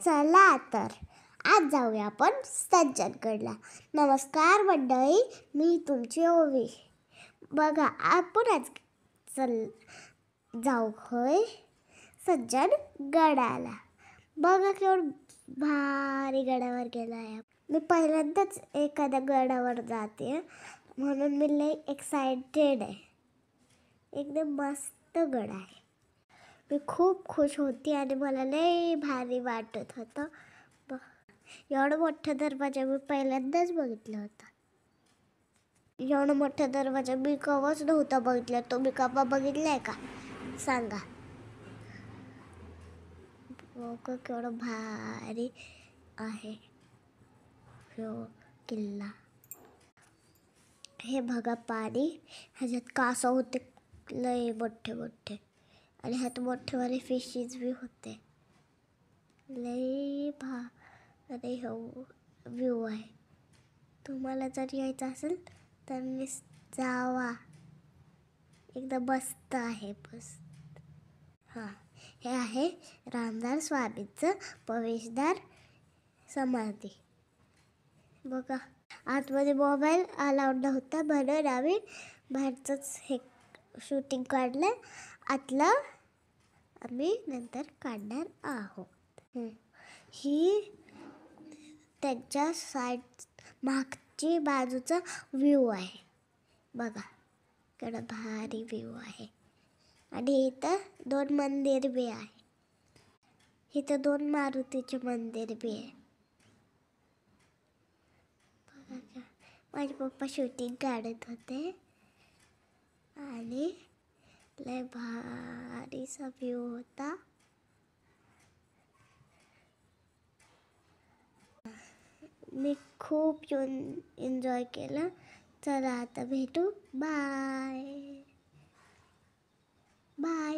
चला तर आज जाऊया आपण सज्जनगडला. नमस्कार मंडळी, मी तुमची ओवी. बघा आपण आज जाऊ होय सज्जनगडाला. बघा केवढं भारी गडावर गेला आहे. मी पहिल्यांदाच एखाद्या गडावर जाते म्हणून मी लई एक्सायटेड आहे. एकदम मस्त गड आहे. मी खूप खुश होती आणि मला लई भारी वाटत होतं. एवढं मोठा दरवाजा मी पहिल्यांदाच बघितला होता. एवढं मोठा दरवाजा मी कवच नव्हता बघितला. तुम्ही कवा बघितलाय का सांगा. बघा केवढं भारी आहे हो किल्ला. हे बघा पाणी, ह्याच्यात कासव होते लय मोठे मोठे आणि ह्यात मोठेवाले फिशेस बी होते. लय भारी हो व्ह्यू आहे. तुम्हाला जर यायचं असेल तर जावा. एकदम मस्त आहे. बस हे आहे रामदार स्वामींचं प्रवेशद्वार समाधी. बघा आतमध्ये मोबाईल अलाउड नव्हता म्हणून आम्ही बाहेरचंच हे शूटिंग काढलं. आतलं आम्ही नंतर काढणार आहोत. ही त्यांच्या मागची बाजूचा व्ह्यू आहे. बघा केवढा भारी व्ह्यू आहे. आणि इथं 2 मंदिर बी आहे. इथं 2 मारुतीचे मंदिर बी आहे. बघा माझे पप्पा शूटिंग काढत होते आणि लय भारीचा व्ह्यू होता. मी खूप एन्जॉय केलं. चला आता भेटू. Bye bye.